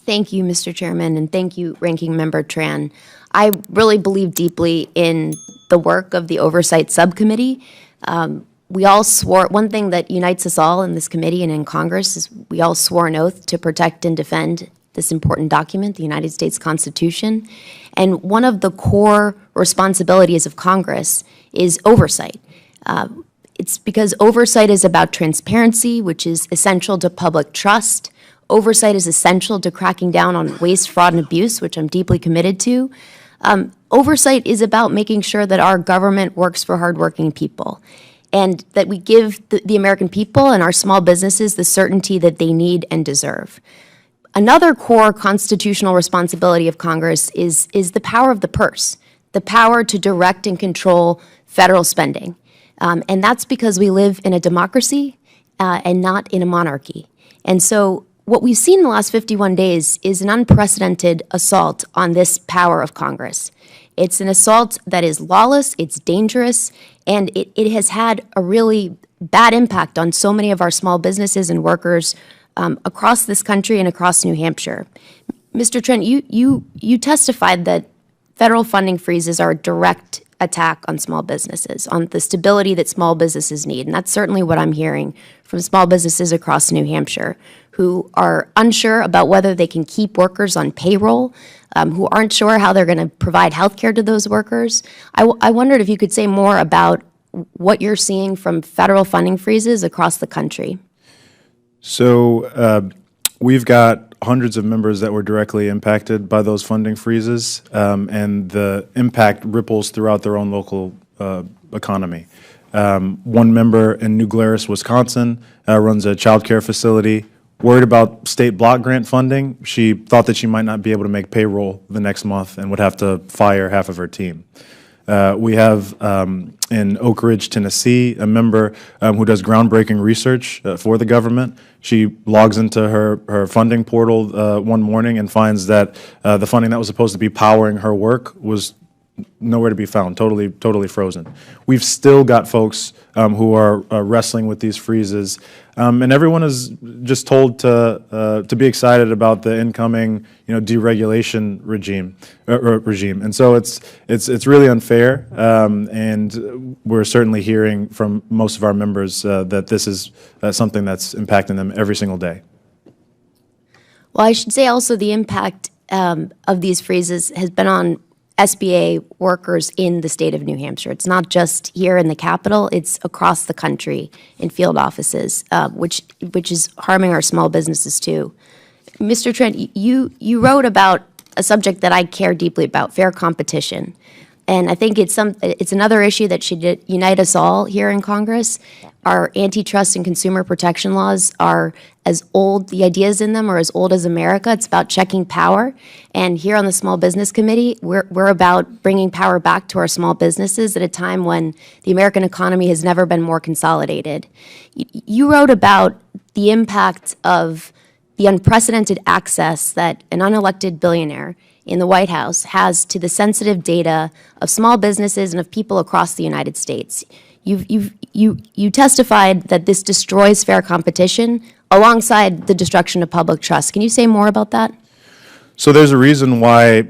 Thank you, Mr. Chairman, and thank you, Ranking Member Tran. I really believe deeply in the work of the Oversight Subcommittee. We all swore, one thing that unites us all in this committee and in Congress is we all swore an oath to protect and defend this important document, the United States Constitution. And one of the core responsibilities of Congress is oversight. It's because oversight is about transparency, which is essential to public trust. Oversight is essential to cracking down on waste, fraud, and abuse, which I'm deeply committed to. Oversight is about making sure that our government works for hardworking people and that we give the American people and our small businesses the certainty that they need and deserve. Another core constitutional responsibility of Congress is the power of the purse, the power to direct and control federal spending. And that's because we live in a democracy and not in a monarchy. And so what we've seen in the last 51 days is an unprecedented assault on this power of Congress. It's an assault that is lawless, it's dangerous, and it has had a really bad impact on so many of our small businesses and workers across this country and across New Hampshire. Mr. Trent, you testified that federal funding freezes are a direct attack on small businesses, on the stability that small businesses need. And that's certainly what I'm hearing from small businesses across New Hampshire who are unsure about whether they can keep workers on payroll, who aren't sure how they're going to provide health care to those workers. I wondered if you could say more about what you're seeing from federal funding freezes across the country. So we've got hundreds of members that were directly impacted by those funding freezes, and the impact ripples throughout their own local economy. One member in New Glarus, Wisconsin, runs a child care facility. Worried about state block grant funding, she thought that she might not be able to make payroll the next month and would have to fire half of her team. We have in Oak Ridge, Tennessee, a member who does groundbreaking research for the government. She logs into her funding portal one morning and finds that the funding that was supposed to be powering her work was nowhere to be found, totally frozen. We've still got folks who are wrestling with these freezes, and everyone is just told to be excited about the incoming, deregulation regime. And so it's really unfair, and we're certainly hearing from most of our members that this is something that's impacting them every single day. Well, I should say also the impact of these freezes has been on SBA workers in the state of New Hampshire. It's not just here in the Capitol, it's across the country in field offices, which is harming our small businesses too. Mr. Trent, you wrote about a subject that I care deeply about, fair competition. And I think it's another issue that should unite us all here in Congress. Our antitrust and consumer protection laws are as old, the ideas in them are as old as America. It's about checking power. And here on the Small Business Committee, we're about bringing power back to our small businesses at a time when the American economy has never been more consolidated. You wrote about the impact of the unprecedented access that an unelected billionaire in the White House has to the sensitive data of small businesses and of people across the United States. You testified that this destroys fair competition alongside the destruction of public trust. Can you say more about that? So there's a reason why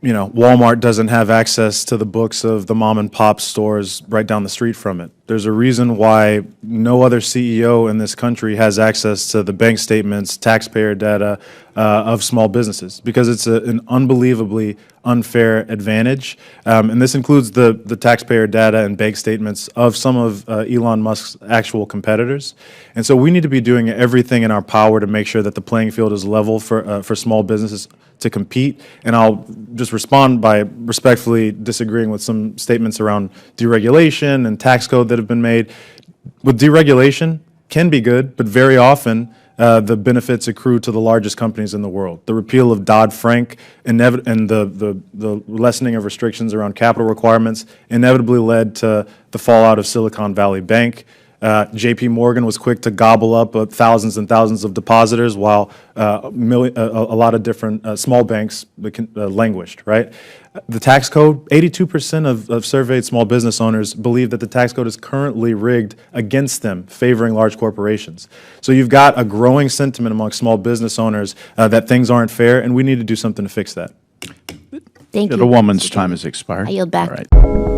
Walmart doesn't have access to the books of the mom and pop stores right down the street from it. There's a reason why no other CEO in this country has access to the bank statements, taxpayer data of small businesses, because it's an unbelievably unfair advantage. And this includes the taxpayer data and bank statements of some of Elon Musk's actual competitors. And so we need to be doing everything in our power to make sure that the playing field is level for small businesses to compete. And I'll just respond by respectfully disagreeing with some statements around deregulation and tax code that have been made. With deregulation, can be good, but very often the benefits accrue to the largest companies in the world. The repeal of Dodd-Frank and the lessening of restrictions around capital requirements inevitably led to the fallout of Silicon Valley Bank. JP Morgan was quick to gobble up thousands and thousands of depositors while a lot of different small banks languished, right? The tax code, 82% of surveyed small business owners believe that the tax code is currently rigged against them, favoring large corporations. So you've got a growing sentiment among small business owners that things aren't fair, and we need to do something to fix that. Thank you. The woman's time has expired. I yield back. All right.